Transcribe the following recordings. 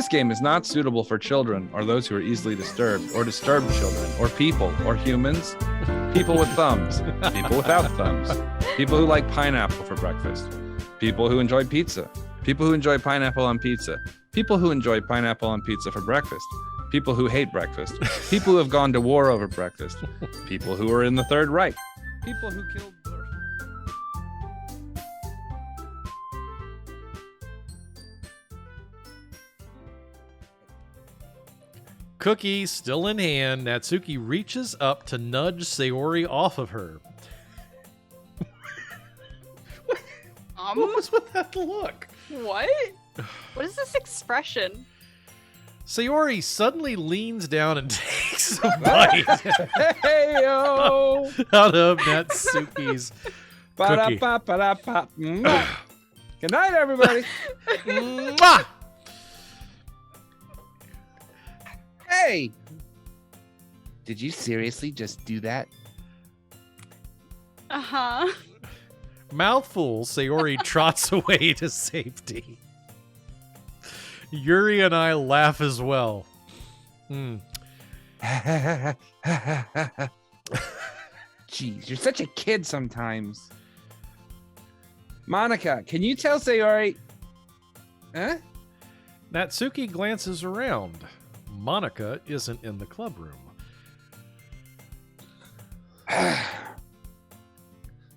This game is not suitable for children or those who are easily disturbed or disturbed children or people or humans, people with thumbs, people without thumbs, people who like pineapple for breakfast, people who enjoy pizza, people who enjoy pineapple on pizza, people who enjoy pineapple on pizza for breakfast, people who hate breakfast, people who have gone to war over breakfast, people who are in the Third Reich, people who killed... Cookie still in hand, Natsuki reaches up to nudge Sayori off of her. What was with that look? What? What is this expression? Sayori suddenly leans down and takes a bite Hey-yo! out of Natsuki's cookie. Ba-da-ba-ba-da-ba. Mwah. Good night, everybody. Mwah! Hey! Did you seriously just do that? Uh-huh. Mouthful, Sayori trots away to safety. Yuri and I laugh as well. Jeez, you're such a kid sometimes. Monica, can you tell Sayori... Huh? Natsuki glances around. Monica isn't in the club room.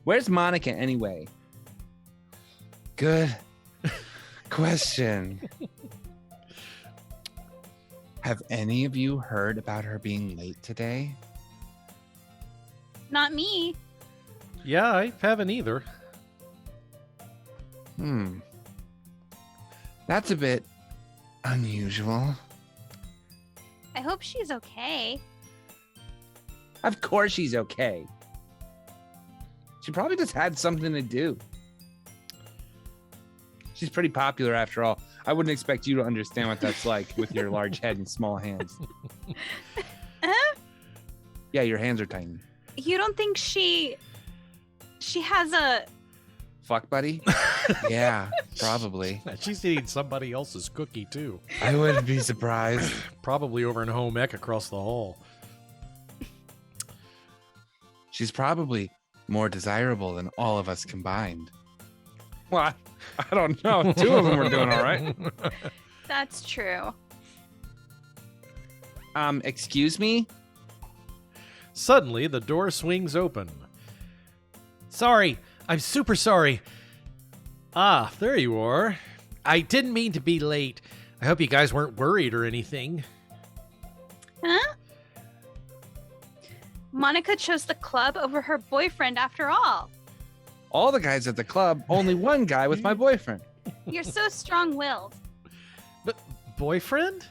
Where's Monica anyway? Good question. Have any of you heard about her being late today? Not me. Yeah, I haven't either. That's a bit unusual. I hope she's okay. Of course she's okay. She probably just had something to do. She's pretty popular after all. I wouldn't expect you to understand what that's like with your large head and small hands. Yeah, your hands are tiny. You don't think she has a... Fuck buddy? Yeah, probably. She's eating somebody else's cookie, too. I wouldn't be surprised. Probably over in home ec across the hall. She's probably more desirable than all of us combined. Well, I don't know. Two of them were doing all right. That's true. Excuse me? Suddenly, the door swings open. Sorry, I'm super sorry. Ah, there you are. I didn't mean to be late. I hope you guys weren't worried or anything. Huh? Monica chose the club over her boyfriend after all. All the guys at the club, only one guy with my boyfriend. You're so strong-willed. But boyfriend?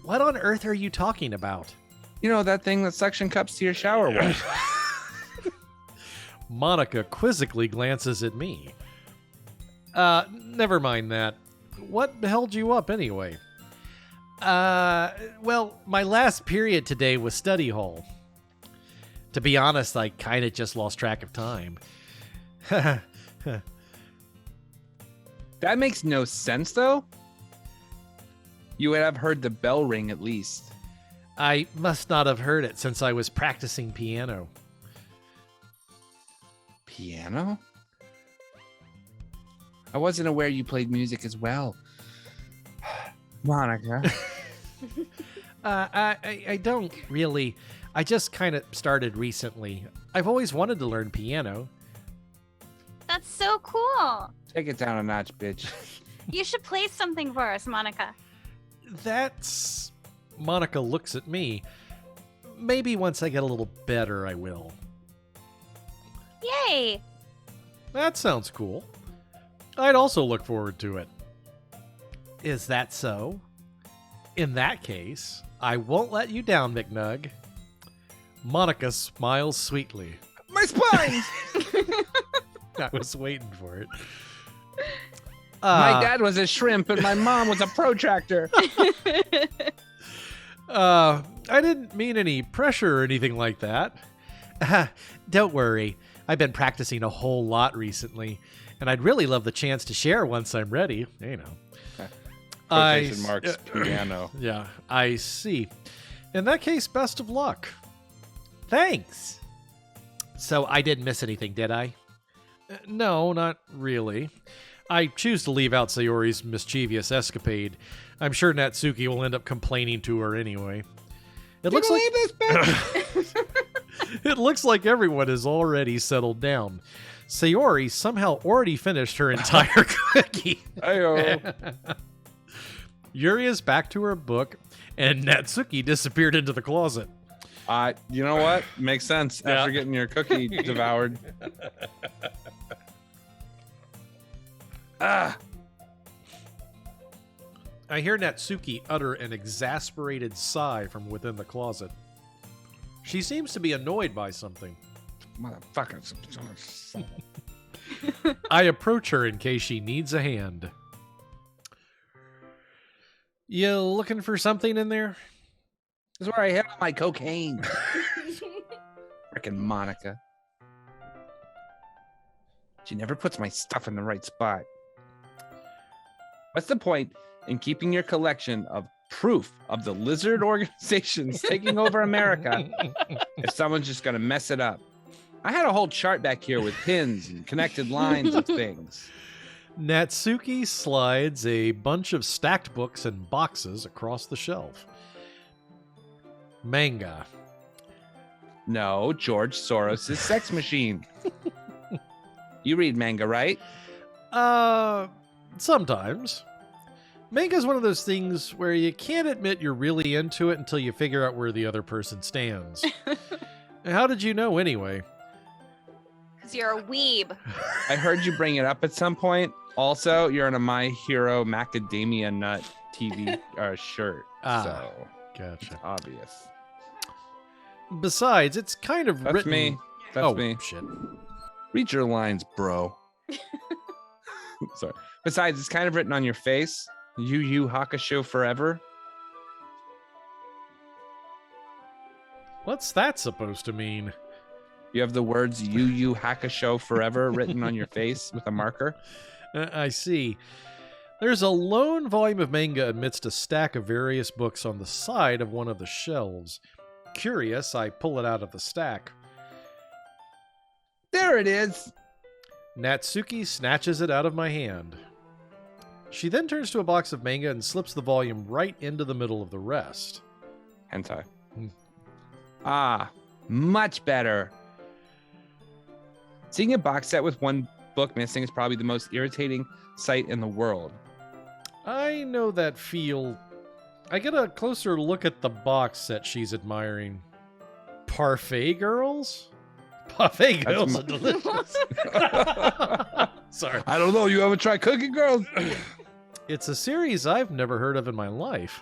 What on earth are you talking about? You know, that thing that suction cups to your shower with. Monica quizzically glances at me. Never mind that. What held you up anyway? Well, my last period today was study hall. To be honest, I kind of just lost track of time. That makes no sense, though. You would have heard the bell ring at least. I must not have heard it since I was practicing piano. Piano? I wasn't aware you played music as well. Monica. I don't really. I just kind of started recently. I've always wanted to learn piano. That's so cool. Take it down a notch, bitch. You should play something for us, Monica. That's... Monica looks at me. Maybe once I get a little better, I will. Yay! That sounds cool. I'd also look forward to it. Is that so? In that case, I won't let you down, McNug. Monica smiles sweetly. My spine! I was waiting for it. My dad was a shrimp and my mom was a protractor. I didn't mean any pressure or anything like that. Don't worry. I've been practicing a whole lot recently, and I'd really love the chance to share once I'm ready, you know. Quotation marks piano. Yeah, I see. In that case, best of luck. Thanks. So I didn't miss anything, did I? No, not really. I choose to leave out Sayori's mischievous escapade. I'm sure Natsuki will end up complaining to her anyway. It looks like this bitch? it looks like everyone is already settled down. Sayori somehow already finished her entire cookie. Ayo. Yuri is back to her book, and Natsuki disappeared into the closet. You know what? Makes sense Yeah. after getting your cookie devoured. Ah. I hear Natsuki utter an exasperated sigh from within the closet. She seems to be annoyed by something. Motherfucker. I approach her in case she needs a hand. You looking for something in there? This is where I hid all my cocaine. Frickin' Monica. She never puts my stuff in the right spot. What's the point in keeping your collection of proof of the lizard organizations taking over America if someone's just gonna mess it up? I had a whole chart back here with pins and connected lines of things. Natsuki slides a bunch of stacked books and boxes across the shelf. Manga. No, George Soros' sex machine. You read manga, right? Sometimes. Manga is one of those things where you can't admit you're really into it until you figure out where the other person stands. How did you know anyway? Because you're a weeb. I heard you bring it up at some point. Also, you're in a My Hero Macadamia Nut TV shirt. So Gotcha. obvious. Besides, it's kind of That's written... me. That's oh, me. shit. Read your lines, bro. Sorry. Besides, it's kind of written on your face. Yu Yu Hakusho forever. What's that supposed to mean? You have the words Yu Yu Hakusho forever written on your face with a marker. I see. There's a lone volume of manga amidst a stack of various books on the side of one of the shelves. Curious, I pull it out of the stack. There it is. Natsuki snatches it out of my hand. She then turns to a box of manga and slips the volume right into the middle of the rest. Hentai. Hmm. Ah, much better. Seeing a box set with one book missing is probably the most irritating sight in the world. I know that feel. I get a closer look at the box set she's admiring. Parfait Girls? Parfait Girls are delicious. Sorry. I don't know. You ever try Cookie Girls? It's a series I've never heard of in my life.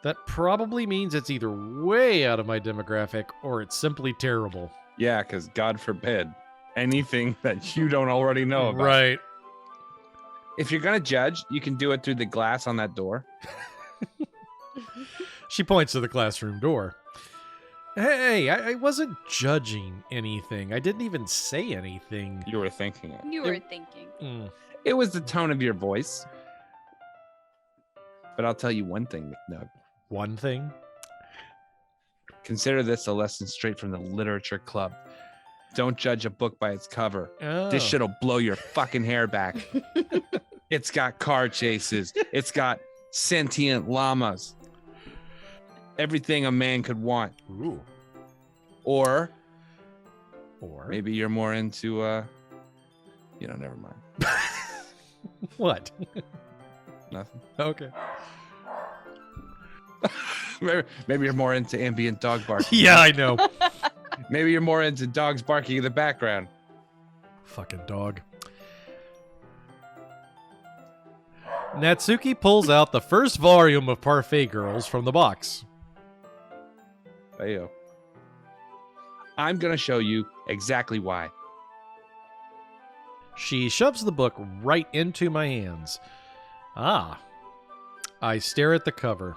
That probably means it's either way out of my demographic or it's simply terrible. Yeah, because God forbid anything that you don't already know about. Right. If you're going to judge, you can do it through the glass on that door. She points to the classroom door. Hey, I wasn't judging anything. I didn't even say anything. You were thinking it. You were thinking. It was the tone of your voice. But I'll tell you one thing, McNug. One thing? Consider this a lesson straight from the literature club. Don't judge a book by its cover. Oh. This shit'll blow your fucking hair back. It's got car chases. It's got sentient llamas. Everything a man could want. Ooh. Or Or maybe you're more into, never mind. what? Nothing. Okay. Maybe you're more into ambient dog barking. Yeah, I know. Maybe you're more into dogs barking in the background. Fucking dog. Natsuki pulls out the first volume of Parfait Girls from the box. Ayo. I'm going to show you exactly why. She shoves the book right into my hands. Ah. I stare at the cover.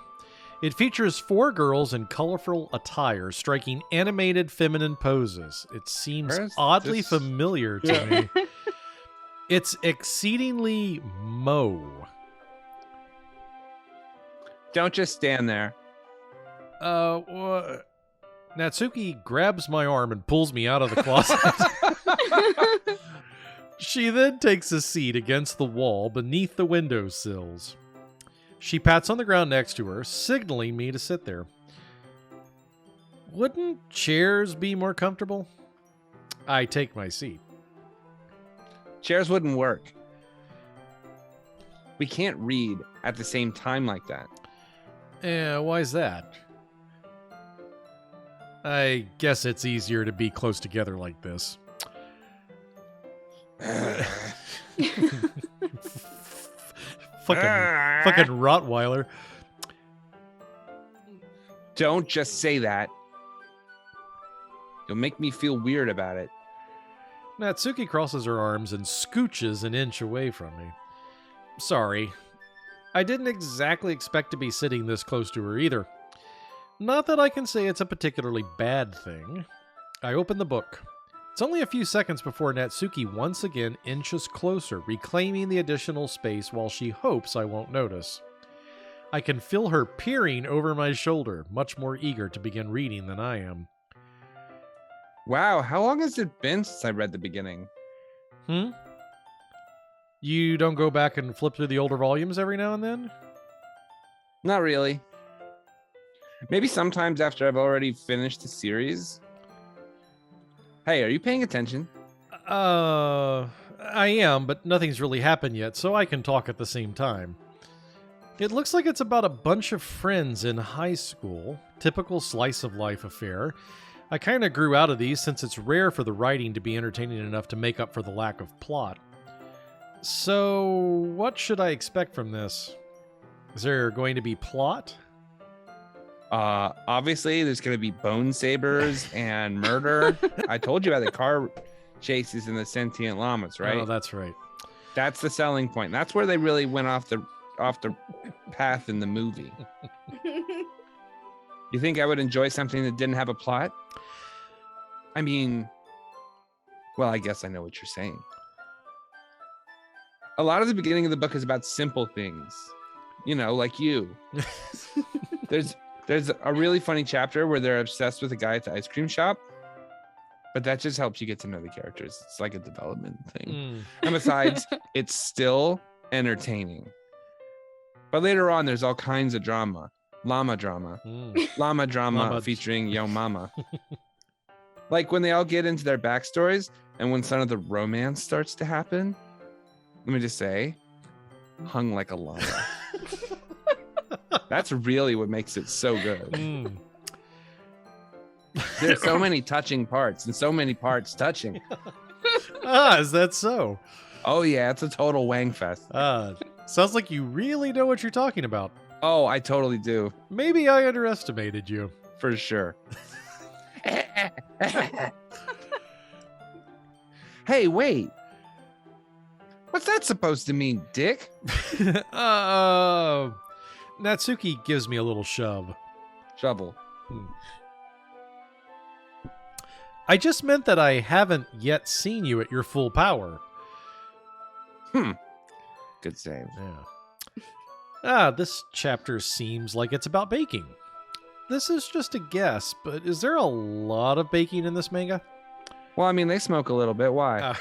It features 4 girls in colorful attire striking animated feminine poses. It seems Where's oddly this? familiar to me. It's exceedingly Mo. Don't just stand there. Natsuki grabs my arm and pulls me out of the closet. She then takes a seat against the wall beneath the windowsills. She pats on the ground next to her, signaling me to sit there. Wouldn't chairs be more comfortable? I take my seat. Chairs wouldn't work. We can't read at the same time like that. Yeah, why's that? I guess it's easier to be close together like this. fucking Rottweiler. Don't just say that. You'll make me feel weird about it. Natsuki crosses her arms and scooches an inch away from me. Sorry. I didn't exactly expect to be sitting this close to her either. Not that I can say it's a particularly bad thing. I open the book. It's only a few seconds before Natsuki once again inches closer, reclaiming the additional space while she hopes I won't notice. I can feel her peering over my shoulder, much more eager to begin reading than I am. Wow, how long has it been since I read the beginning? You don't go back and flip through the older volumes every now and then? Not really. Maybe sometimes after I've already finished the series. Hey, are you paying attention? I am, but nothing's really happened yet, so I can talk at the same time. It looks like it's about a bunch of friends in high school. Typical slice of life affair. I kind of grew out of these since it's rare for the writing to be entertaining enough to make up for the lack of plot. So, what should I expect from this? Is there going to be plot? Obviously there's going to be bone sabers and murder. I told you about the car chases and the sentient llamas, right? Oh, that's right. That's the selling point. That's where they really went off the path in the movie. You think I would enjoy something that didn't have a plot? I mean, well, I guess I know what you're saying. A lot of the beginning of the book is about simple things, you know, like you. There's a really funny chapter where they're obsessed with a guy at the ice cream shop, but that just helps you get to know the characters. It's like a development thing. And besides, it's still entertaining. But later on, there's all kinds of drama. Llama drama. Llama drama Llama. featuring Yo Mama. Like when they all get into their backstories and when some of the romance starts to happen, let me just say, hung like a llama. That's really what makes it so good. There's so many touching parts and so many parts touching. Is that so? Oh yeah, it's a total wang fest. Sounds like you really know what you're talking about. Oh, I totally do. Maybe I underestimated you. For sure. Hey, wait. What's that supposed to mean, Dick? Natsuki gives me a little shove. Shovel. I just meant that I haven't yet seen you at your full power. Good save. Yeah. This chapter seems like it's about baking. This is just a guess, but is there a lot of baking in this manga? Well, I mean, they smoke a little bit. Why?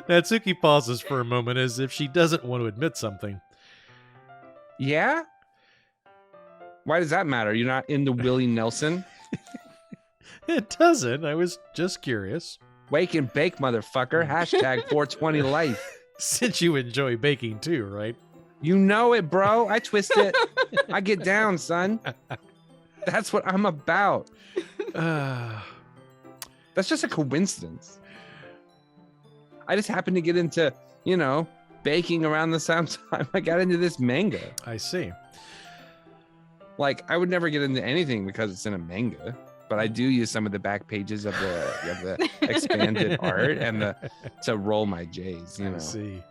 Natsuki pauses for a moment as if she doesn't want to admit something. Yeah? Why does that matter? You're not into Willie Nelson? It doesn't. I was just curious. Wake and bake, motherfucker. Hashtag 420 life. Since you enjoy baking too, right? You know it, bro. I twist it. I get down, son. That's what I'm about. That's just a coincidence. I just happened to get into, baking around the same time I got into this manga. I see. Like, I would never get into anything because it's in a manga, but I do use some of the back pages of the expanded art and to roll my J's, I see.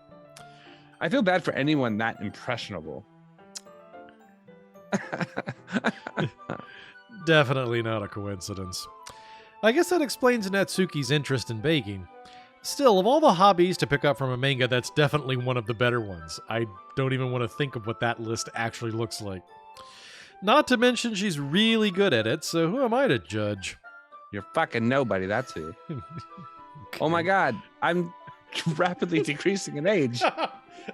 I feel bad for anyone that impressionable. Definitely not a coincidence. I guess that explains Natsuki's interest in baking. Still, of all the hobbies to pick up from a manga, that's definitely one of the better ones. I don't even want to think of what that list actually looks like. Not to mention she's really good at it, so who am I to judge? You're fucking nobody. That's who. Oh my God. I'm rapidly decreasing in age.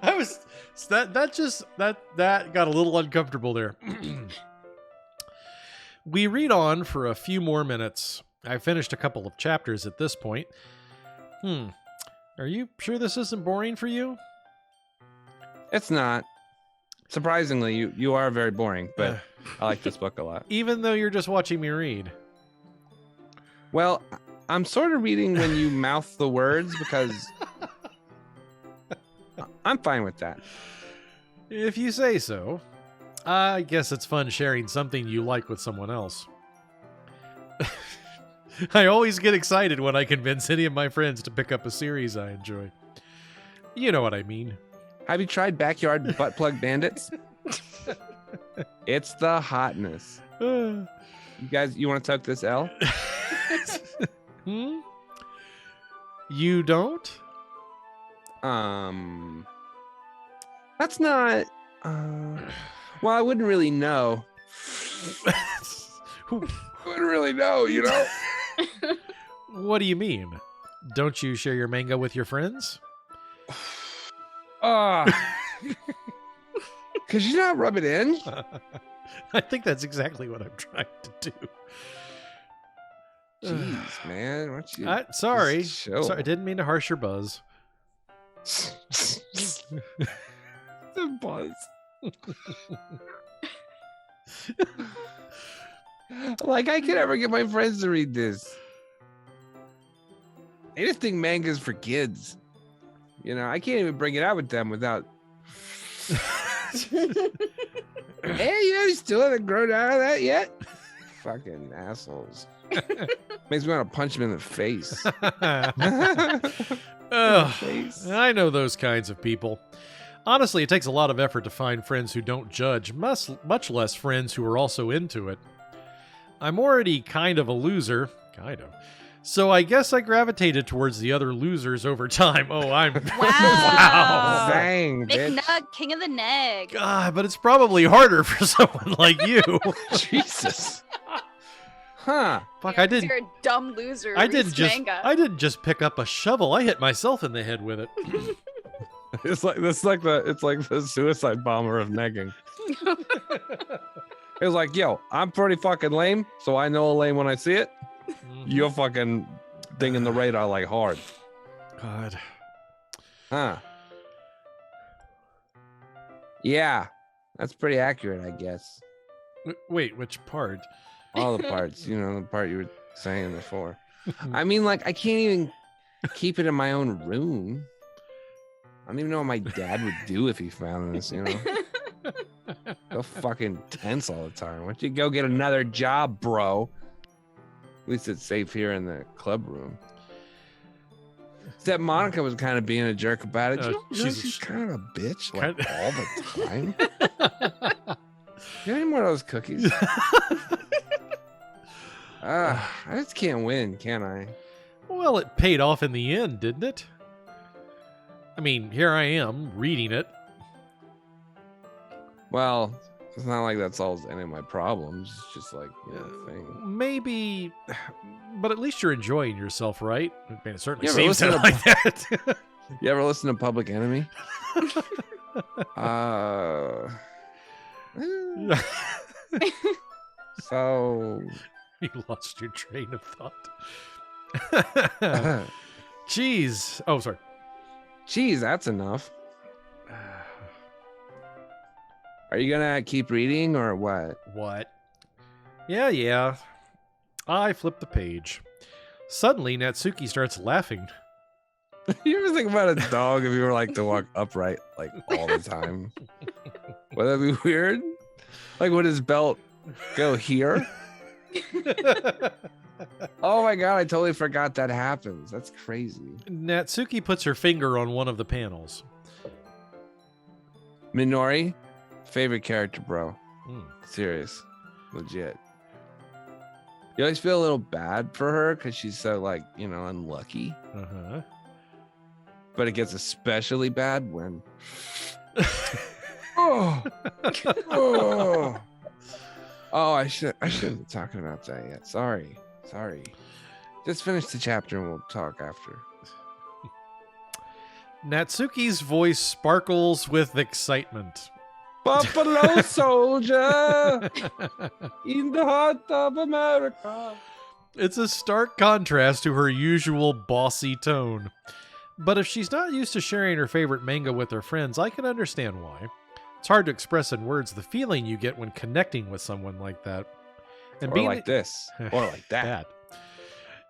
I was that got a little uncomfortable there. We read on for a few more minutes. I finished a couple of chapters at this point. Are you sure this isn't boring for you? It's not. Surprisingly, you are very boring, but I like this book a lot. Even though you're just watching me read. Well, I'm sort of reading when you mouth the words because I'm fine with that. If you say so. I guess it's fun sharing something you like with someone else. I always get excited when I convince any of my friends to pick up a series I enjoy. You know what I mean. Have you tried Backyard Butt Plug Bandits? It's the hotness. You guys, you want to tuck this L? You don't? That's not. Well, I wouldn't really know. Wouldn't really know, you know. What do you mean? Don't you share your manga with your friends? Could you not rub it in? I think that's exactly what I'm trying to do. Jeez, man. Why don't you sorry. just chill? Sorry, I didn't mean to harsh your buzz. The buzz. Like, I could never get my friends to read this. They just think manga's for kids. You know, I can't even bring it out with them without. Hey, you still haven't grown out of that yet? Fucking assholes. Makes me want to punch him in the face. I know those kinds of people. Honestly, it takes a lot of effort to find friends who don't judge, much less friends who are also into it. I'm already kind of a loser. Kind of. So I guess I gravitated towards the other losers over time. Oh, I'm... Wow. Dang, bitch. McNug, king of the neg. God, but it's probably harder for someone like you. Jesus. Huh. Fuck, You're a dumb loser. I who didn't reads just manga. I didn't just pick up a shovel. I hit myself in the head with it. It's like the suicide bomber of negging. It was like, yo, I'm pretty fucking lame, so I know a lame when I see it. You're fucking dinging the radar like hard. God. Huh. Yeah. That's pretty accurate, I guess. Wait, which part? All the parts, you know, the part you were saying before. I mean, like, I can't even keep it in my own room. I don't even know what my dad would do if he found this, you know? So fucking tense all the time. Why don't you go get another job, bro? At least it's safe here in the club room. Except Monica was kind of being a jerk about it. She's kind of a bitch like all the time. You have any more of those cookies? I just can't win, can I? Well, it paid off in the end, didn't it? I mean, here I am, reading it. Well, it's not like that solves any of my problems. It's just like, you know, a thing. Maybe, but at least you're enjoying yourself, right? I mean, it certainly You ever seems listen to to- like that. You ever listen to Public Enemy? So You lost your train of thought. Jeez. Oh, sorry. geez, that's enough. Are you gonna keep reading or what? What? Yeah. I flip the page. Suddenly, Natsuki starts laughing. You ever think about a dog if you were like to walk upright like all the time? Would that be weird? Like, would his belt go here? Oh my god, I totally forgot that happens. That's crazy. Natsuki puts her finger on one of the panels. Minori, favorite character, bro. Hmm. Serious. Legit. You always feel a little bad for her because she's so, like, you know, unlucky. Uh-huh. but it gets especially bad when. Oh, I shouldn't be talking about that yet. Sorry. Just finish the chapter and we'll talk after. Natsuki's voice sparkles with excitement. Buffalo Soldier in the heart of America. It's a stark contrast to her usual bossy tone. But if she's not used to sharing her favorite manga with her friends, I can understand why. It's hard to express in words the feeling you get when connecting with someone like that. And Or like this. Or like that.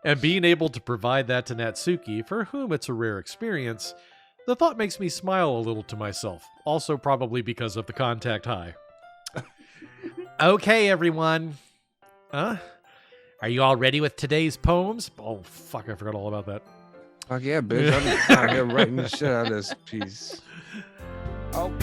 And being able to provide that to Natsuki, for whom it's a rare experience, the thought makes me smile a little to myself. Also probably because of the contact high. Okay, everyone. Are you all ready with today's poems? Oh, fuck, I forgot all about that. Fuck yeah, bitch. I'm out here writing the shit out of this piece. Oh.